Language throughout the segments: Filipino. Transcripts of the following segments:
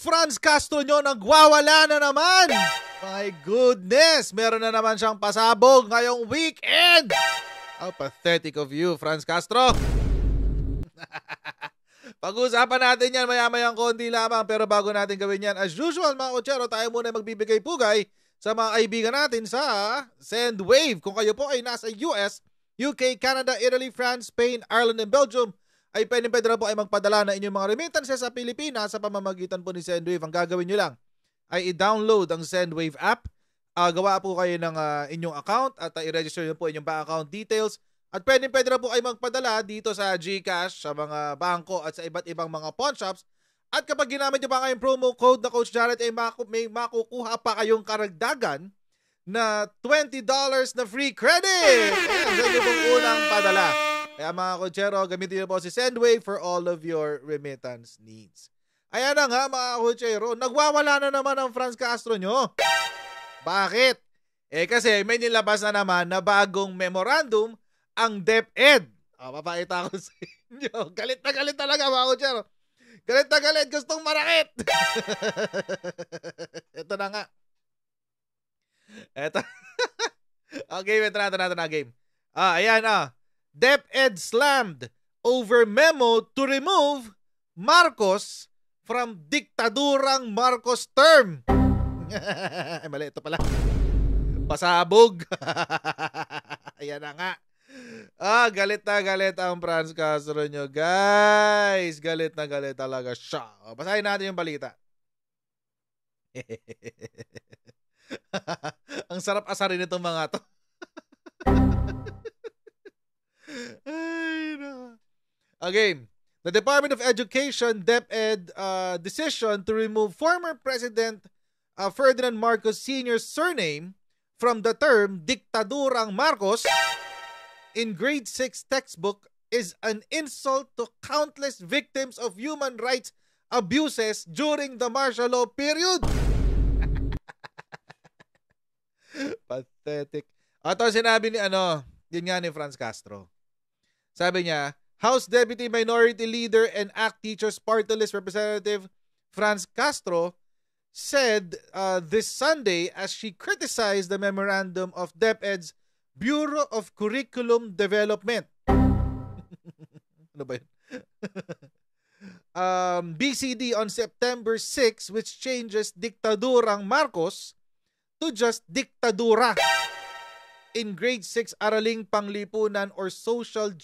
Franz Castro nyo nagwawala na naman. My goodness, meron na naman siyang pasabog ngayong weekend. How pathetic of you, Franz Castro. Pag-usapan natin yan maya-mayang konti lamang, pero bago natin gawin yan, as usual mga kotsero, tayo muna magbibigay pugay sa mga kaibigan natin sa Sendwave. Kung kayo po ay nasa US, UK, Canada, Italy, France, Spain, Ireland, and Belgium, ay pwede na po ay magpadala na inyong mga remittances sa Pilipinas sa pamamagitan po ni Sendwave. Ang gagawin nyo lang ay i-download ang Sendwave app. Gawa po kayo ng inyong account at i-register nyo po inyong bank account details. At pwede na po ay magpadala dito sa GCash, sa mga bangko at sa iba't ibang mga pawn shops. At kapag ginamit nyo pa kayong promo code na Coach Jared, ay may makukuha pa kayong karagdagan na $20 na free credit. Ayan, ganyan pong unang padala. Kaya mga kotsero, gamitin nyo po si Sendwave for all of your remittance needs. Ayan na nga mga kotsero, nagwawala na naman ang Franz Castro nyo. Bakit? Kasi may nilabas na naman na bagong memorandum ang DepEd. Papakita ko sa inyo. Galit na galit talaga mga kotsero. Galit na galit. Gustong marakit. Ito na nga. Ito. Okay, ito na game. Ayan. DepEd slammed over memo to remove Marcos from diktadurang Marcos term. Mali, ito pala. Pasabog. Ayan na nga. Galit na galit ang Franz Castro nyo, guys. Galit na galit talaga siya. Basahin natin yung balita. Ang sarap asarin itong mga to. Okay. The Department of Education, DepEd, decision to remove former President Ferdinand Marcos Sr.'s surname from the term Diktadurang Marcos in grade 6 textbook is an insult to countless victims of human rights abuses during the martial law period. Pathetic. Ito sinabi ni yun nga ni Franz Castro. Sabi niya, House Deputy Minority Leader and ACT Teachers Party List Representative Franz Castro said this Sunday as she criticized the memorandum of DepEd's Bureau of Curriculum Development. Ano ba yun? BCD on September 6, which changes Diktadurang Marcos to just Diktadura in grade 6 Araling Panglipunan or Social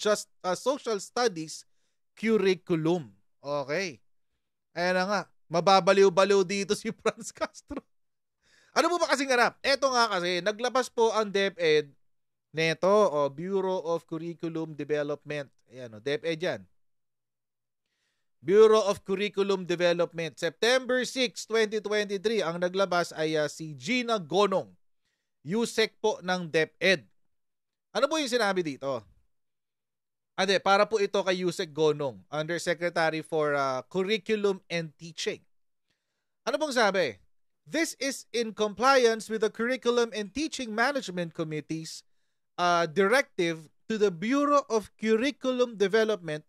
Studies Curriculum. Okay. Ayan na nga. Mababaliw-baliw dito si Franz Castro. Ano po ba kasing ganap? Eto nga kasi, naglabas po ang DepEd neto, Bureau of Curriculum Development. Ayan, DepEd yan. Bureau of Curriculum Development. September 6, 2023, ang naglabas ay si Gina Gonong. USEC po ng DepEd. Ano po yung sinabi dito? Para po ito kay USEC Gonong, Undersecretary for Curriculum and Teaching. Ano pong sabi? This is in compliance with the Curriculum and Teaching Management Committee's directive to the Bureau of Curriculum Development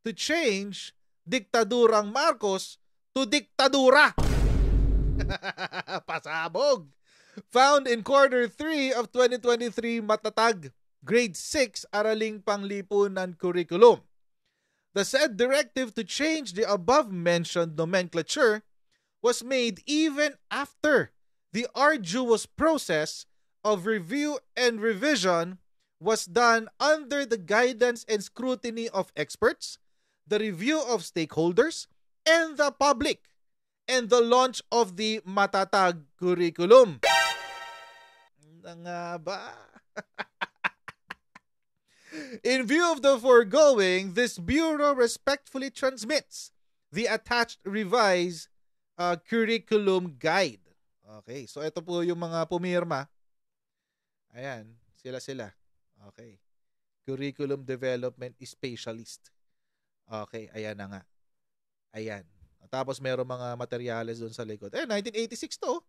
to change Diktadurang Marcos to Diktadura. Pasabog. Found in quarter 3 of 2023 Matatag, grade 6 Araling Panglipunan Curriculum. The said directive to change the above-mentioned nomenclature was made even after the arduous process of review and revision was done under the guidance and scrutiny of experts, the review of stakeholders, and the public, and the launch of the Matatag curriculum. Nga ba? In view of the foregoing, this Bureau respectfully transmits the attached revised curriculum guide. Okay, so ito po yung mga pumirma. Ayan, sila. Okay. Curriculum Development Specialist. Okay, ayan na nga. Ayan. Tapos meron mga materyales doon sa likod. 1986 to.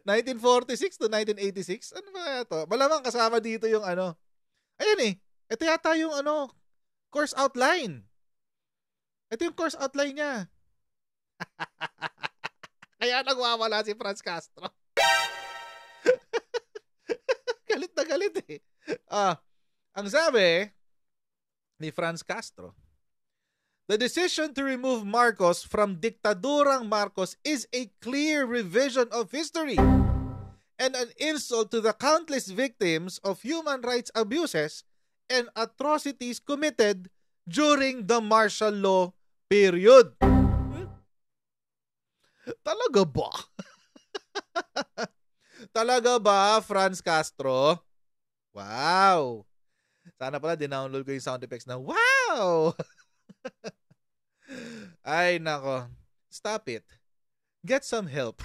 1946 to 1986. Ano ba ito? Malamang kasama dito yung Ayan ito yata yung course outline. Ito yung course outline niya. Kaya nagwawala si Franz Castro. Galit na galit eh. Ang sabi ni Franz Castro, the decision to remove Marcos from diktadurang Marcos is a clear revision of history and an insult to the countless victims of human rights abuses and atrocities committed during the martial law period. Talaga ba? Talaga ba, Franz Castro? Wow! Sana pala dinownload ko yung sound effects na wow! Ay, nako. Stop it. Get some help.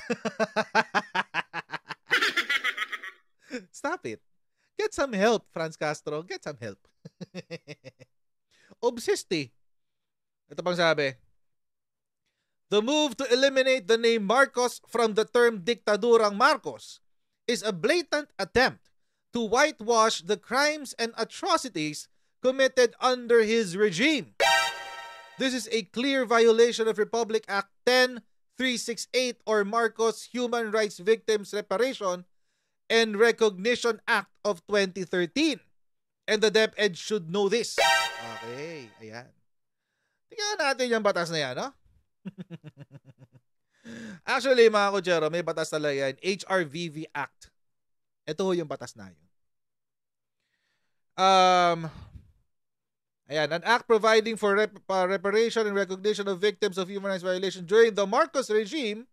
Stop it. Get some help, Franz Castro. Get some help. Obsessed eh. Ito pang sabi. The move to eliminate the name Marcos from the term diktadurang Marcos is a blatant attempt to whitewash the crimes and atrocities committed under his regime. This is a clear violation of Republic Act 10368 or Marcos Human Rights Victims Reparation and Recognition Act of 2013. And the DepEd should know this. Okay, ayan. Tingnan natin yung batas na yan, no? Actually, mga kutsero, may batas talaga yan. HRVV Act. Ito yung batas na yun. Ayan, an act providing for reparation and recognition of victims of human rights violations during the Marcos regime,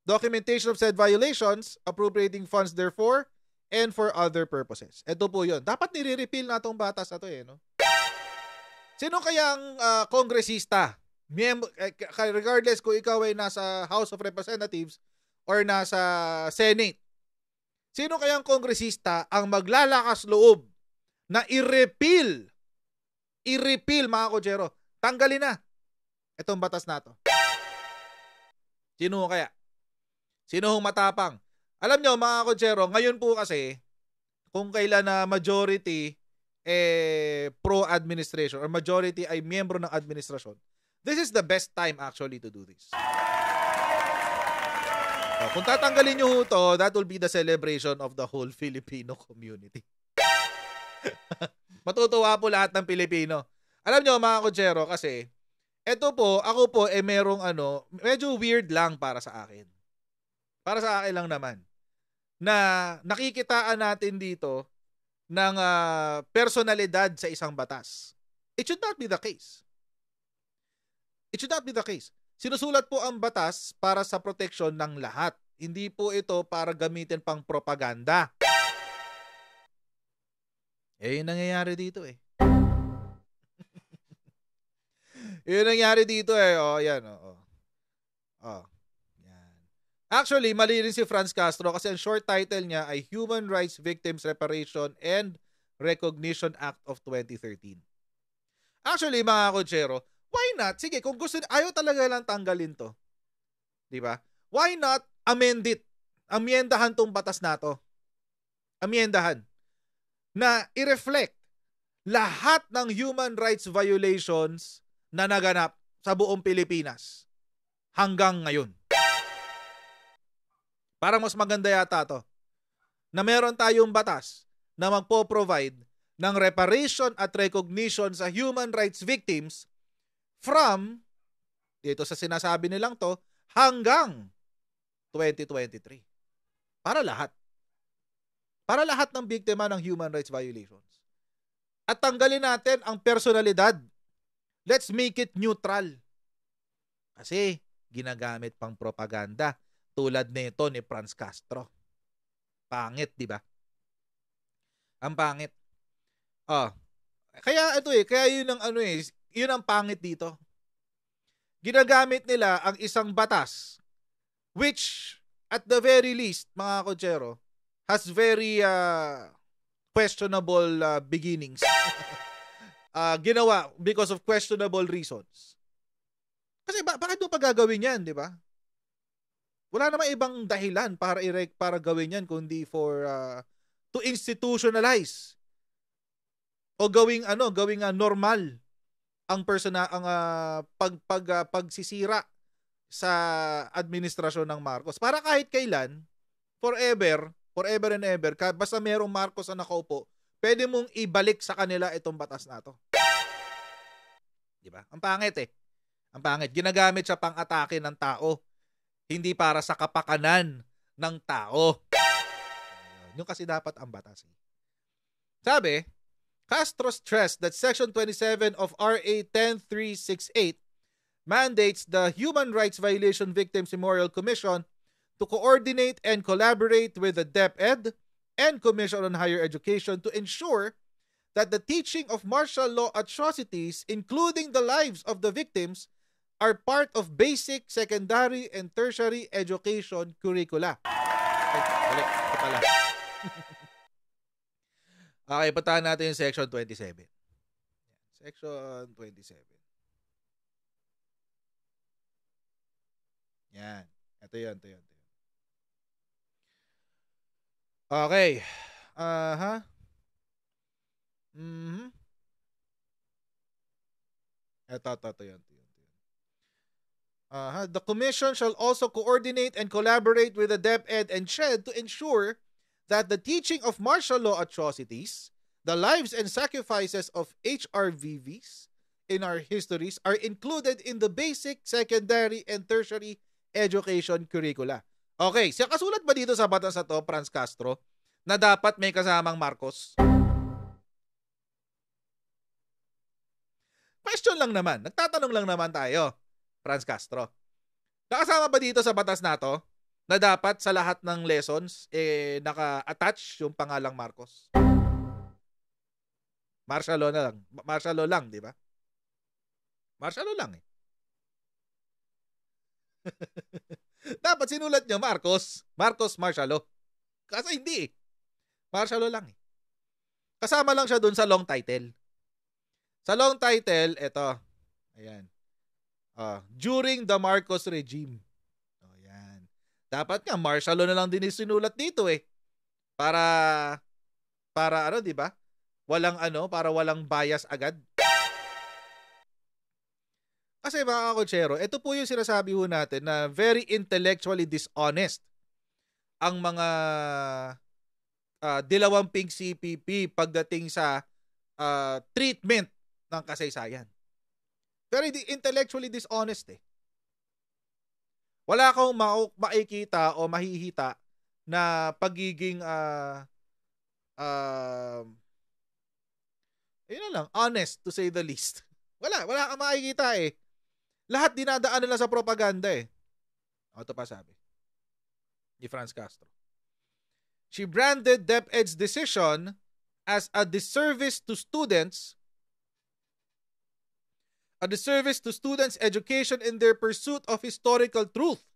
documentation of said violations, appropriating funds therefore, and for other purposes. Ito po yun. Dapat nire-repeal na itong batas na ito eh, no? Sino kayang kongresista? Regardless kung ikaw ay nasa House of Representatives or nasa Senate, sino kayang kongresista ang maglalakas loob na i-repeal mga kutsero, tanggalin na itong batas na to? Sino kaya? Sino hong matapang? Alam nyo mga kutsero, ngayon po kasi kung kailan na majority pro-administration or majority ay miyembro ng administrasyon, this is the best time actually to do this. So, kung tatanggalin nyo to, that will be the celebration of the whole Filipino community. Matutuwa po lahat ng Pilipino. Alam nyo mga kutsero, kasi eto po, ako po merong medyo weird lang para sa akin. Para sa akin lang naman. Na nakikitaan natin dito ng personalidad sa isang batas. It should not be the case. It should not be the case. Sinusulat po ang batas para sa proteksyon ng lahat. Hindi po ito para gamitin pang propaganda. Yun nangyayari dito eh. Yun nangyayari dito eh. Yan. Yan. Actually, mali rin si Franz Castro kasi ang short title niya ay Human Rights Victims Reparation and Recognition Act of 2013. Actually, mga kutsero, why not? Sige, kung gusto, ayaw talaga lang tanggalin to. Di ba? Why not amend it? Amyendahan tong batas na to. Amyendahan. Na i-reflect lahat ng human rights violations na naganap sa buong Pilipinas hanggang ngayon. Para mas maganda yata to. Na meron tayong batas na magpo-provide ng reparation at recognition sa human rights victims from, dito sa sinasabi nilang to, hanggang 2023. Para lahat. Para lahat ng biktima ng human rights violations. At tanggalin natin ang personalidad. Let's make it neutral. Kasi ginagamit pang propaganda tulad nito ni Franz Castro. Pangit, di ba? Ang pangit. Kaya ito kaya yun ang yun ang pangit dito. Ginagamit nila ang isang batas which at the very least, mga kutsero, has very questionable beginnings. Ginawa because of questionable reasons. Kasi bakit mo pa gagawin yan, di ba? Wala namang ibang dahilan para gawin yan kundi for to institutionalize o gawing normal ang pagsisira sa administrasyon ng Marcos. Para kahit kailan, forever and ever, basta merong Marcos na nakaupo, pwede mong ibalik sa kanila itong batas na to. Diba? Ang pangit eh. Ang pangit. Ginagamit siya pang-atake ng tao. Hindi para sa kapakanan ng tao. Yung kasi dapat ang batas eh. Sabi, Castro stressed that Section 27 of RA 10368 mandates the Human Rights Violation Victims Memorial Commission to coordinate and collaborate with the DepEd and Commission on Higher Education to ensure that the teaching of martial law atrocities, including the lives of the victims, are part of basic, secondary, and tertiary education curricula. Ay, ulit. Ito pala. Okay, patahan natin yung Section 27. Section 27. Yan. Ito yun. Okay. Ito yun. The Commission shall also coordinate and collaborate with the DepEd and SHED to ensure that the teaching of martial law atrocities, the lives and sacrifices of HRVVs in our histories are included in the basic, secondary, and tertiary education curricula. Okay, siya kasulat ba dito sa batas na to, Franz Castro, na dapat may kasamang Marcos? Question lang naman. Nagtatanong lang naman tayo, Franz Castro. Nakasama ba dito sa batas na to na dapat sa lahat ng lessons naka-attach yung pangalang Marcos? Martial law na lang. Martial law lang, di ba? Martial law lang eh. Dapat sinulat nyo Marcos martial law. Kasi hindi eh. Martial law lang eh. Kasama lang siya dun sa long title. Sa long title, eto. Ayan. During the Marcos regime. Ayan. Dapat nga martial law na lang din sinulat dito eh. Para ano, di ba? Para walang bias agad. Kasi mga kakotsero, ito po yung sinasabi ho natin na very intellectually dishonest ang mga dilawamping CPP pagdating sa treatment ng kasaysayan. Very intellectually dishonest eh. Wala kang makikita o mahihita na pagiging yun na lang, honest to say the least. Wala kang makikita eh. Lahat dinadaan nila sa propaganda eh. Ito pa sabi ni Franz Castro. She branded DepEd's decision as a disservice to students education in their pursuit of historical truth.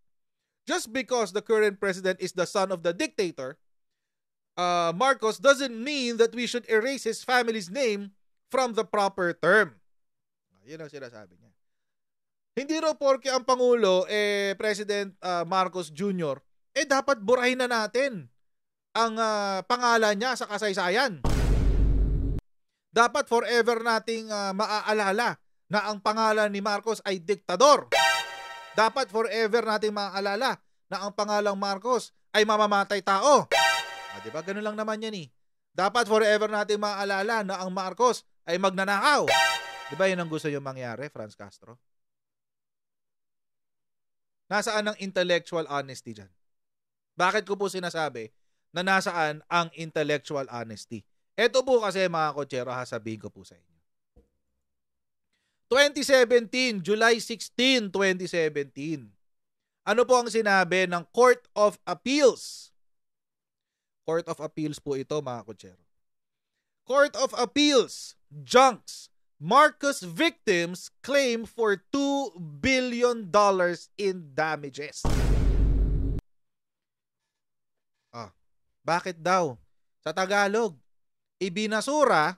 Just because the current president is the son of the dictator, Marcos, doesn't mean that we should erase his family's name from the proper term. Yun ang sinasabi niya. Hindi raw porke ang Pangulo, President Marcos Jr., dapat burahin na natin ang pangalan niya sa kasaysayan. Dapat forever nating maaalala na ang pangalan ni Marcos ay diktador. Dapat forever nating maaalala na ang pangalang Marcos ay mamamatay tao. Diba? Ganun lang naman yan eh. Dapat forever nating maaalala na ang Marcos ay magnanakaw. Diba yun ang gusto yung mangyari, Franz Castro? Nasaan ang intellectual honesty dyan? Bakit ko po sinasabi na nasaan ang intellectual honesty? Ito po kasi mga kotsero, sasabihin ko po sa inyo. 2017, July 16, 2017. Ano po ang sinabi ng Court of Appeals? Court of Appeals po ito mga kotsero. Court of Appeals, junks Marcos victims claim for $2 billion in damages. Bakit daw? Sa Tagalog, ibinasura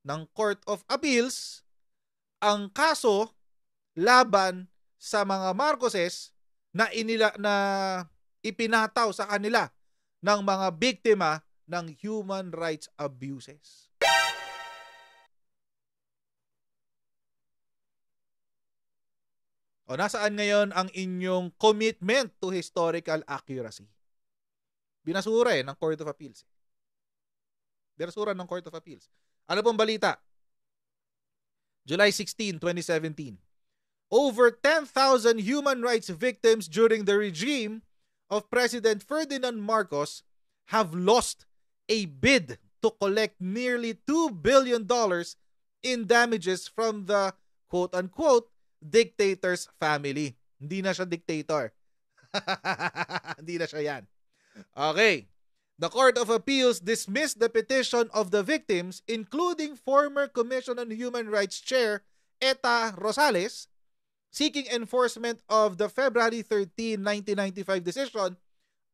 ng Court of Appeals ang kaso laban sa mga Marcoses na ipinataw sa kanila ng mga biktima ng human rights abuses. O nasaan ngayon ang inyong commitment to historical accuracy? Binasura ng Court of Appeals. Binasura ng Court of Appeals. Ano pong balita? July 16, 2017. Over 10,000 human rights victims during the regime of President Ferdinand Marcos have lost a bid to collect nearly $2 billion in damages from the quote-unquote dictator's family. Hindi na siya dictator. Hindi na siya yan. Okay. The Court of Appeals dismissed the petition of the victims, including former Commission on Human Rights Chair Eta Rosales, seeking enforcement of the February 13, 1995 decision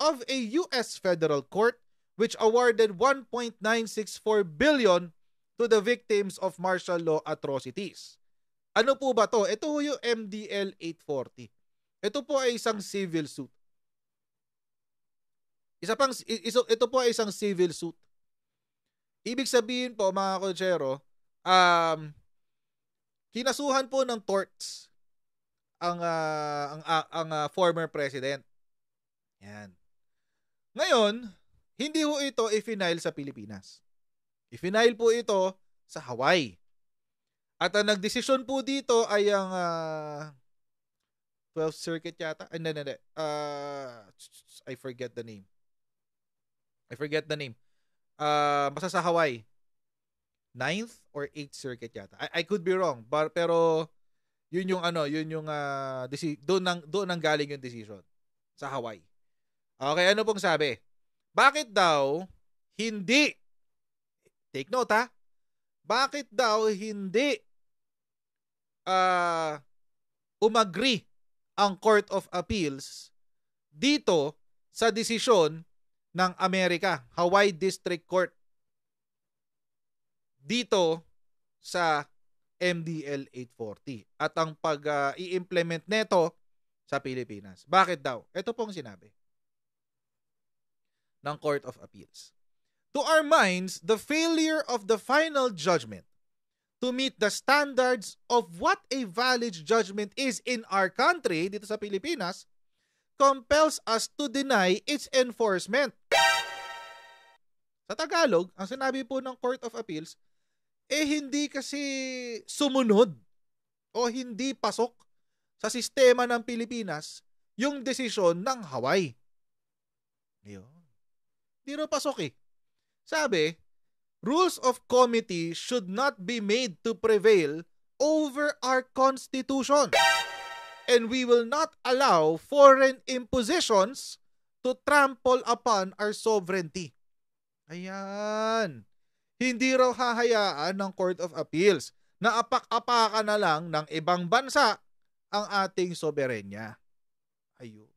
of a U.S. federal court which awarded $1.964 billion to the victims of martial law atrocities. Ano po ba to? Ito po yung MDL 840. Ito po ay isang civil suit. Ito po ay isang civil suit. Ibig sabihin po, mga kotsero, kinasuhan po ng torts ang former president. Yan. Ngayon, hindi po ito i-file sa Pilipinas. I-file po ito sa Hawaii. At ang nagdesisyon po dito ay ang 12th Circuit yata. Hindi. I forget the name. Basta sa Hawaii. 9th or 8th Circuit yata. I could be wrong, pero yun yung doon nang galing yung decision sa Hawaii. Okay, ano pong sabi? Bakit daw hindi, take note ha, bakit daw hindi umagree ang Court of Appeals dito sa desisyon ng Amerika, Hawaii District Court, dito sa MDL 840 at ang pag-i-implement neto sa Pilipinas. Bakit daw? Ito pong sinabi ng Court of Appeals. To our minds, the failure of the final judgment to meet the standards of what a valid judgment is in our country, dito sa Pilipinas, compels us to deny its enforcement. Sa Tagalog, ang sinabi po ng Court of Appeals, hindi kasi sumunod o hindi pasok sa sistema ng Pilipinas yung desisyon ng Hawaii. Yun. Hindi raw pasok eh. Sabi, rules of comity should not be made to prevail over our Constitution. And we will not allow foreign impositions to trample upon our sovereignty. Ayan. Hindi raw hahayaan ng Court of Appeals na apak-apakan na lang ng ibang bansa ang ating soberenya. Ayun.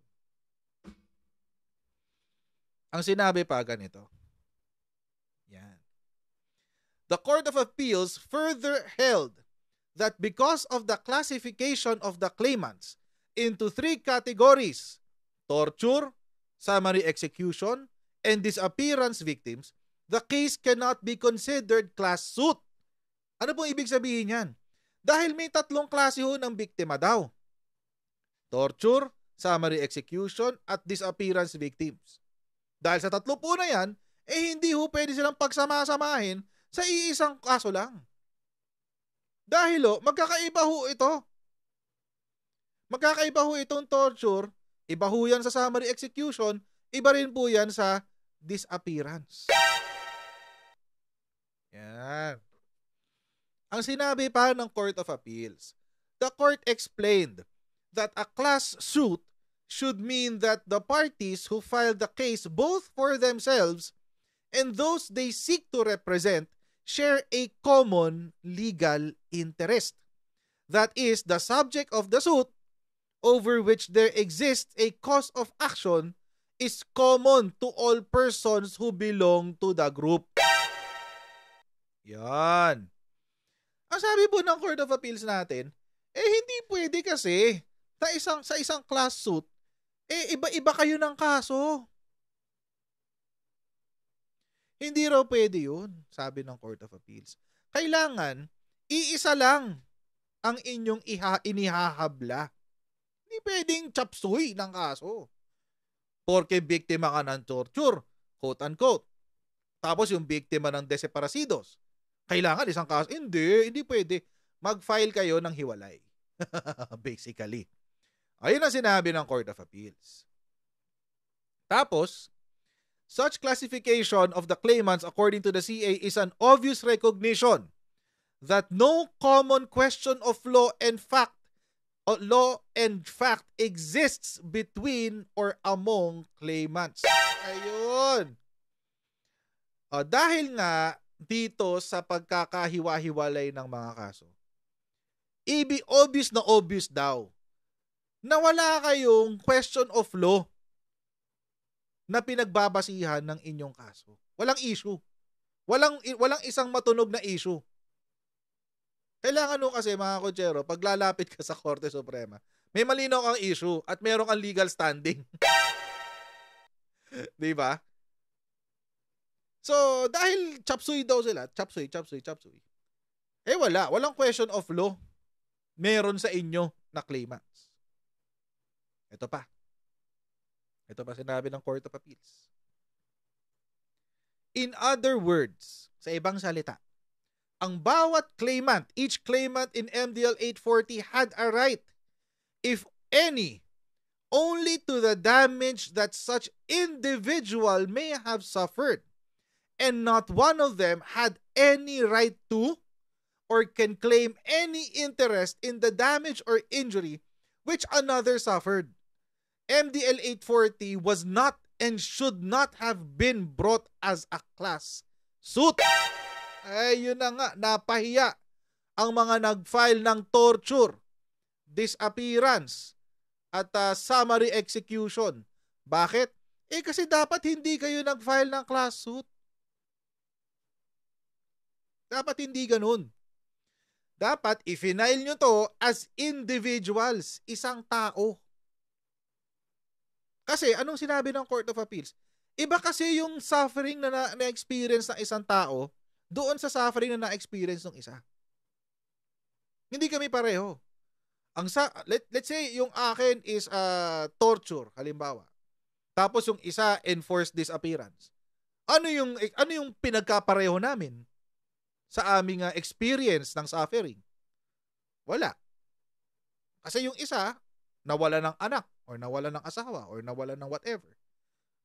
Ang sinabi pa ganito. Yan. The Court of Appeals further held that because of the classification of the claimants into 3 categories, torture, summary execution, and disappearance victims, the case cannot be considered class suit. Ano pong ibig sabihin yan? Dahil may 3 klase ho ng biktima daw. Torture, summary execution, at disappearance victims. Dahil sa 3 po na yan, hindi ho pwede silang pagsama-samahin sa iisang kaso lang. Dahil magkakaiba ho ito. Magkakaiba ho itong torture, iba ho yan sa summary execution, iba rin po yan sa disappearance. Yan. Ang sinabi pa ng Court of Appeals, the court explained that a class suit should mean that the parties who filed the case both for themselves and those they seek to represent share a common legal interest. That is, the subject of the suit over which there exists a cause of action is common to all persons who belong to the group. Yan. Ang sabi po ng Court of Appeals natin, hindi pwede kasi sa isang class suit, iba-iba kayo ng kaso. Hindi raw pwede yun, sabi ng Court of Appeals. Kailangan, iisa lang ang inyong inihahabla. Hindi pwedeng chapsuy ng kaso. Porque biktima ka ng torture, quote-unquote. Tapos yung biktima ng deseparasidos, kailangan isang kaso. Hindi pwede. Mag-file kayo ng hiwalay. Basically. Ayun ang sinabi ng Court of Appeals. Tapos, such classification of the claimants according to the CA is an obvious recognition that no common question of law and fact exists between or among claimants. Ayun. Dahil nga dito sa pagkakahiwa-hiwalay ng mga kaso, obvious daw na wala kayong question of law na pinagbabasihan ng inyong kaso. Walang issue. Walang isang matunog na issue. Kailangan nung kasi mga kotsero, pag lalapit ka sa Korte Suprema, may malinaw kang issue at meron kang legal standing. Di ba? So, dahil chapsuy daw sila, chapsuy. Walang question of law meron sa inyo na claimants. Ito pa sinabi ng Court of Appeals. In other words, sa ibang salita, ang bawat claimant, each claimant in MDL 840 had a right, if any, only to the damage that such individual may have suffered, and not one of them had any right to or can claim any interest in the damage or injury which another suffered. MDL 840 was not and should not have been brought as a class suit. Yun na nga, napahiya ang mga nag-file ng torture, disappearance, at summary execution. Bakit? Kasi dapat hindi kayo nag-file ng class suit. Dapat hindi ganun. Dapat i-file nyo to as individuals, isang tao. Kasi anong sinabi ng Court of Appeals? Iba kasi yung suffering na na-experience ng isang tao doon sa suffering na na-experience ng isa. Hindi kami pareho. Let's say yung akin is torture, halimbawa. Tapos yung isa enforced disappearance. Ano yung pinagkapareho namin sa aming experience ng suffering? Wala. Kasi yung isa nawala ng anak or nawala ng asawa or nawala ng whatever.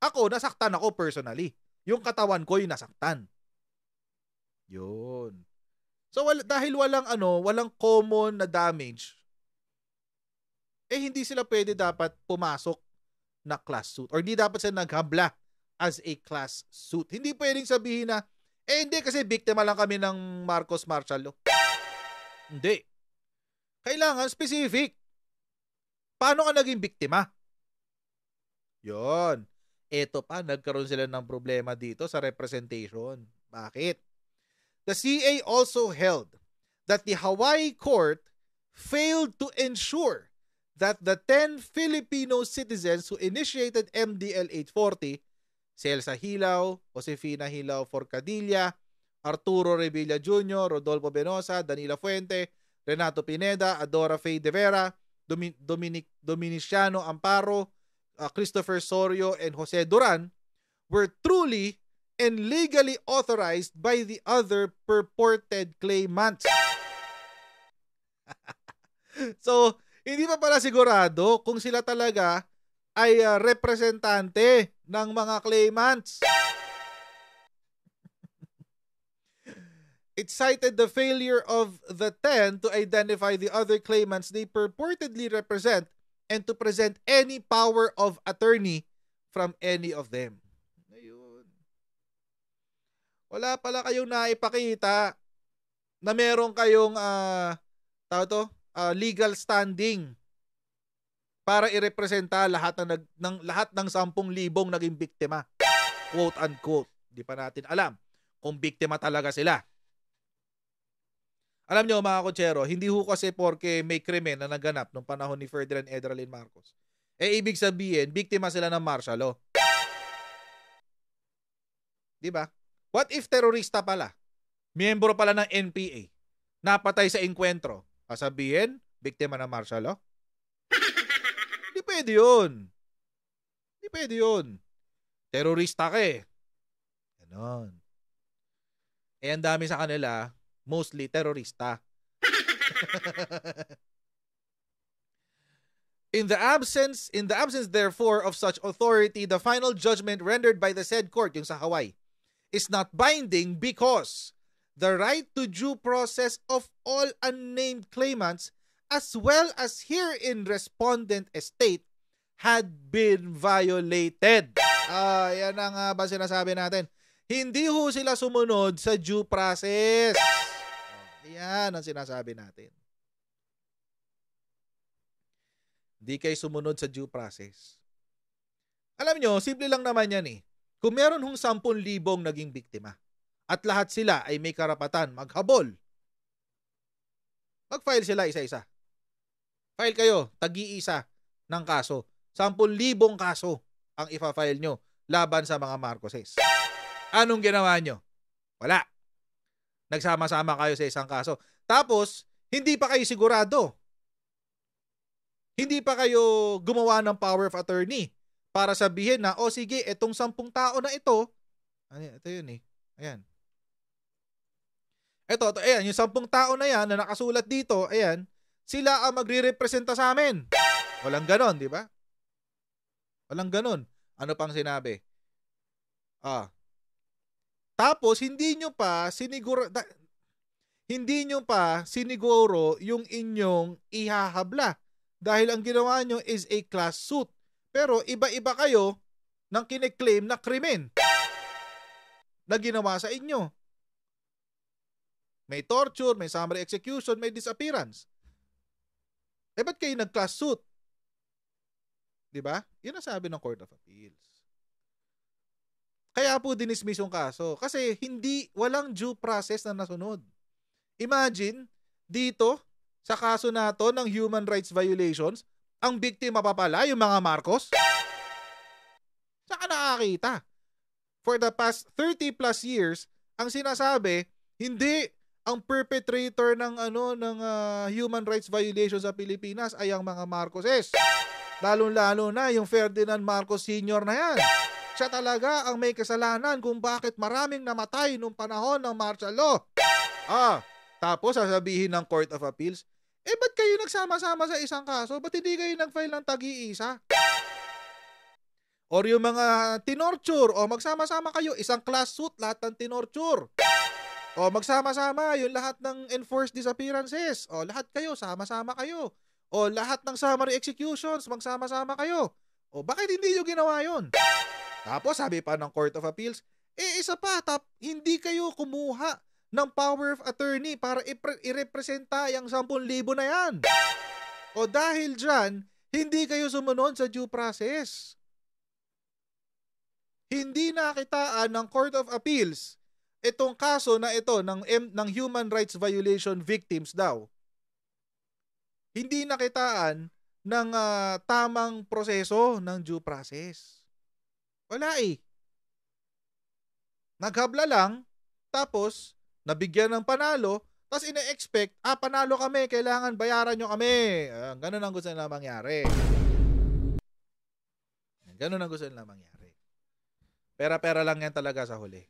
Ako, nasaktan ako personally. Yung katawan ko yung nasaktan. Yun. So dahil walang common na damage, hindi sila pwede dapat pumasok na class suit or hindi dapat sila naghabla as a class suit. Hindi pwedeng sabihin na hindi kasi biktima lang kami ng Marcos martial law. Hindi. Kailangan specific. Paano ka naging biktima? Yun. Eto pa, nagkaroon sila ng problema dito sa representation. Bakit? The CA also held that the Hawaii court failed to ensure that the 10 Filipino citizens who initiated MDL 840, Celsa Hilao, Josefina Hilao Forcadilla, Arturo Revilla Jr., Rodolfo Benosa, Danila Fuente, Renato Pineda, Adora Faye De Vera, Dominiciano Amparo, Christopher Sorio, and Jose Duran were truly and legally authorized by the other purported claimants. So, hindi pa pala sigurado kung sila talaga ay representante ng mga claimants. It cited the failure of the 10 to identify the other claimants they purportedly represent and to present any power of attorney from any of them. Wala pala kayong naipakita na meron kayong legal standing para irepresenta lahat ng 10,000 naging biktima. Quote unquote. Hindi pa natin alam kung biktima talaga sila. Alam nyo mga kotsero, hindi ho kasi porke may krimen na naganap noong panahon ni Ferdinand Edralin Marcos, ibig sabihin, biktima sila ng martial law. Diba? What if terorista pala? Miyembro pala ng NPA. Napatay sa engkwentro. Sabihin, biktima ng martial law? pwede yun. Hindi pwede yun. Terorista ka eh. Ganon. Eh, ang dami sa kanila, mostly terorista. In the absence therefore of such authority, the final judgment rendered by the said court, yung sa Hawaii, is not binding because the right to due process of all unnamed claimants as well as herein respondent estate had been violated. Yan ang ba sinasabi natin. Hindi ho sila sumunod sa due process. Yan ang sinasabi natin. Hindi kayo sumunod sa due process. Alam nyo, simple lang naman yan eh. Kung meron hong 10,000 naging biktima at lahat sila ay may karapatan maghabol, mag-file sila isa-isa. File kayo, tagi-isa ng kaso. 10,000 kaso ang ifa-file nyo laban sa mga Marcoses. Anong ginawa nyo? Wala. Nagsama-sama kayo sa isang kaso. Tapos, hindi pa kayo sigurado. Hindi pa kayo gumawa ng power of attorney para sabihin na, o sige, etong 10 tao na ito yun eh. Ayan. Ayan, yung 10 tao na yan na nakasulat dito, ayan, sila ang magre-representa sa amin. Walang ganon, di ba? Walang ganon. Ano pang sinabi? Tapos, hindi nyo pa siniguro yung inyong ihahabla. Dahil ang ginawa nyo is a class suit. Pero iba-iba kayo ng kine-claim na krimen na ginawa sa inyo. May torture, may summary execution, may disappearance. Ba't kayo nag-class suit? Diba? Yun ang sabi ng Court of Appeals. Kaya po dinismiss yung kaso. Kasi walang due process na nasunod. Imagine, dito, sa kaso na to ng human rights violations, ang biktima pa pala yung mga Marcos? Saan nakakita? For the past 30 plus years, ang sinasabi, hindi ang perpetrator ng human rights violations sa Pilipinas ay ang mga Marcoses. Lalo-lalo na yung Ferdinand Marcos Sr. na yan. Siya talaga ang may kasalanan kung bakit maraming namatay nung panahon ng martial law. Tapos sasabihin ng Court of Appeals, ba't kayo nagsama-sama sa isang kaso? Ba't hindi kayo nag-file ng tagi-isa? Or yung mga tinorture, o magsama-sama kayo, isang class suit, lahat ng tinorture. O magsama-sama yung lahat ng enforced disappearances. O lahat kayo, sama-sama kayo. O lahat ng summary executions, magsama-sama kayo. O bakit hindi nyo ginawa yun? Tapos sabi pa ng Court of Appeals, isa pa, hindi kayo kumuha ng power of attorney para i-representa yung 10,000 na yan. O dahil dyan, hindi kayo sumunod sa due process. Hindi nakitaan ng Court of Appeals itong kaso na ito ng human rights violation victims daw. Hindi nakitaan ng tamang proseso ng due process. Wala eh. Naghabla lang, tapos nabigyan ng panalo, tapos ina-expect, panalo kami, kailangan bayaran nyo kami. Ganun ang gusto nila mangyari. Ganun ang gusto nila mangyari. Pera-pera lang yan talaga sa huli.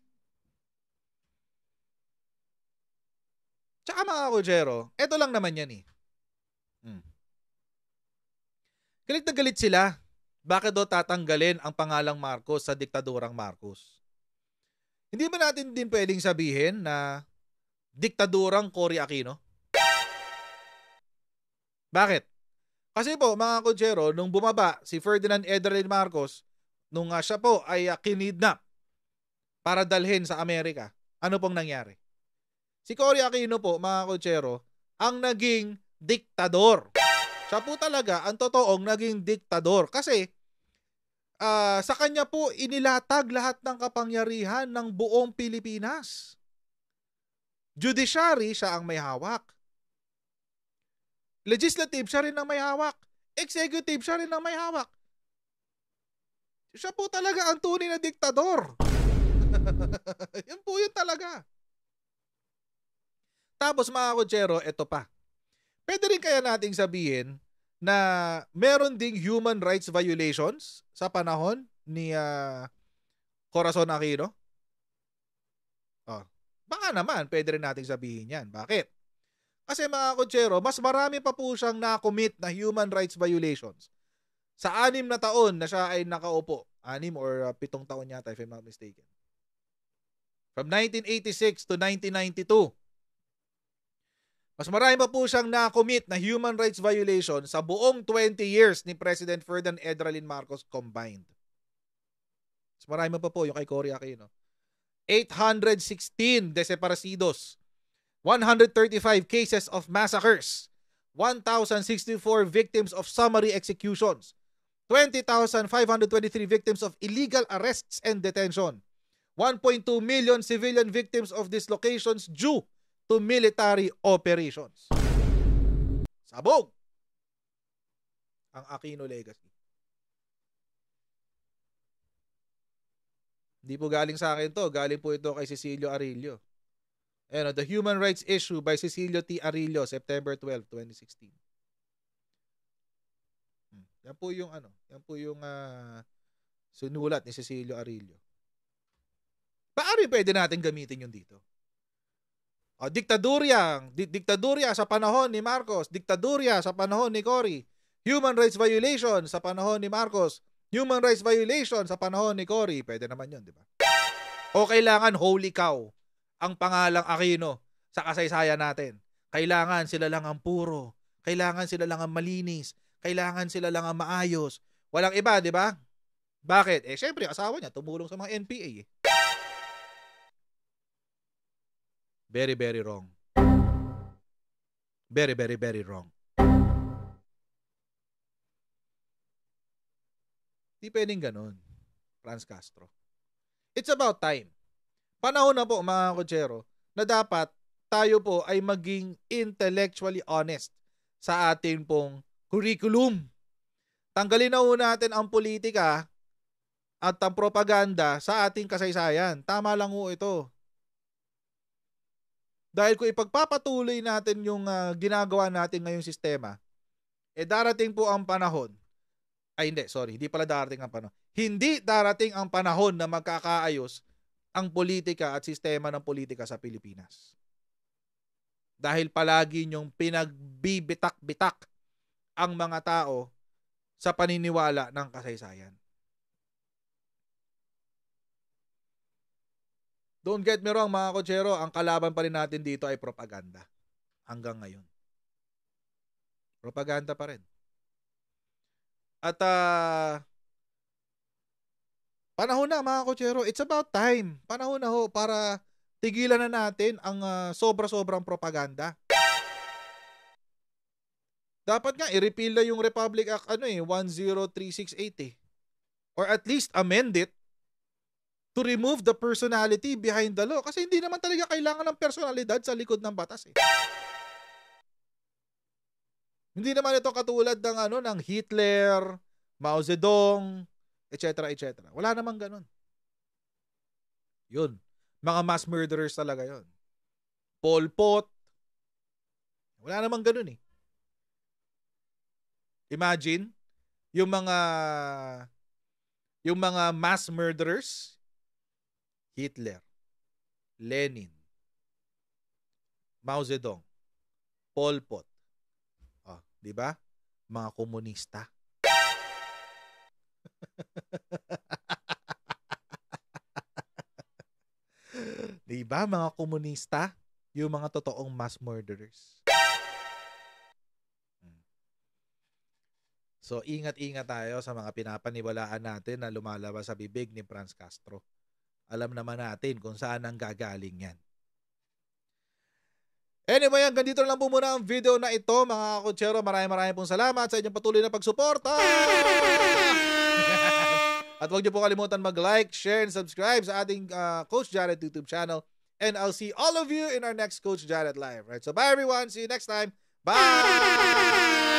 Tsaka mga kujero, eto lang naman yan eh. Galit na galit sila. Bakit daw tatanggalin ang pangalang Marcos sa diktadurang Marcos? Hindi ba natin din pwedeng sabihin na diktadurang Cory Aquino? Bakit? Kasi po mga kujero, nung bumaba si Ferdinand Ederle Marcos, nung siya po ay kinidnap para dalhin sa Amerika, ano pong nangyari? Si Cory Aquino po mga kujero, ang naging diktador. Siya po talaga ang totoong naging diktador. Kasi sa kanya po inilatag lahat ng kapangyarihan ng buong Pilipinas. Judiciary, siya ang may hawak. Legislative, siya rin ang may hawak. Executive, siya rin ang may hawak. Siya po talaga ang tunay na diktador. Yan po yun talaga. Tapos mga kutsero, eto pa. Pwede rin kaya nating sabihin na meron ding human rights violations sa panahon ni Corazon Aquino? Baka naman, pwede rin nating sabihin yan. Bakit? Kasi mga kotsero, mas marami pa po siyang na-commit na human rights violations sa 6 na taon na siya ay nakaupo. 6 or 7 taon yata, if I'm not mistaken. From 1986 to 1992. Mas marami pa po siyang na-commit na human rights violation sa buong 20 years ni President Ferdinand Edralin Marcos combined. Mas marami pa po yung kay Cory Aquino. 816 desaparecidos, 135 cases of massacres, 1,064 victims of summary executions, 20,523 victims of illegal arrests and detention, 1.2 million civilian victims of dislocations due to military operations. Sabog ang Aquino legacy. Hindi po galing sa akin to. Galing po ito kay Cecilio Arillo. Ayan, The Human Rights Issue by Cecilio T. Arillo, September 12, 2016. Yan po yung sinulat ni Cecilio Arillo. Paano pwede natin gamitin yun dito? Diktadurya sa panahon ni Marcos, diktadurya sa panahon ni Cory, human rights violation sa panahon ni Marcos, human rights violation sa panahon ni Cory. Pwede naman yun, di ba? O kailangan holy cow ang pangalang Aquino sa kasaysayan natin. Kailangan sila lang ang puro. Kailangan sila lang ang malinis. Kailangan sila lang ang maayos. Walang iba, di ba? Bakit? Syempre, asawa niya tumulong sa mga NPA. Very, very wrong. Very, very, very wrong. Di pwedeng ganun, Franz Castro. It's about time. Panahon na po, mga kotsero, na dapat tayo po ay maging intellectually honest sa ating pong curriculum. Tanggalin na ho natin ang politika at ang propaganda sa ating kasaysayan. Tama lang ho ito. Dahil kung ipagpapatuloy natin yung ginagawa natin ngayong sistema, darating po ang panahon. Hindi pala darating ang panahon. Hindi darating ang panahon na magkakaayos ang politika at sistema ng politika sa Pilipinas. Dahil palagi niyong pinagbibitak-bitak ang mga tao sa paniniwala ng kasaysayan. Don't get me wrong, mga kotsero, ang kalaban pa rin natin dito ay propaganda. Hanggang ngayon. Propaganda pa rin. At panahon na, mga kotsero, it's about time. Panahon na ho para tigilan na natin ang sobra-sobrang propaganda. Dapat nga i-repeal na yung Republic Act 10368 or at least amend it to remove the personality behind the law. Kasi hindi naman talaga kailangan ng personalidad sa likod ng batas Hindi naman ito katulad ng Hitler, Mao Zedong, etc. etc. Wala namang ganun. Yun. Mga mass murderers talaga yun. Pol Pot. Wala namang ganun Imagine, yung mga mass murderers, Hitler, Lenin, Mao Zedong, Pol Pot. Di ba? Mga komunista. Di ba, mga komunista? Yung mga totoong mass murderers. So, ingat-ingat tayo sa mga pinapaniwalaan natin na lumalabas sa bibig ni Franz Castro. Alam naman natin kung saan ang gagaling yan. Anyway, hanggang dito lang po muna ang video na ito, mga kotsero. Maraming pong salamat sa inyong patuloy na pagsuporta. At huwag niyo po kalimutan mag-like, share, and subscribe sa ating Coach Jared YouTube channel. And I'll see all of you in our next Coach Jared Live. Right? So bye everyone. See you next time. Bye!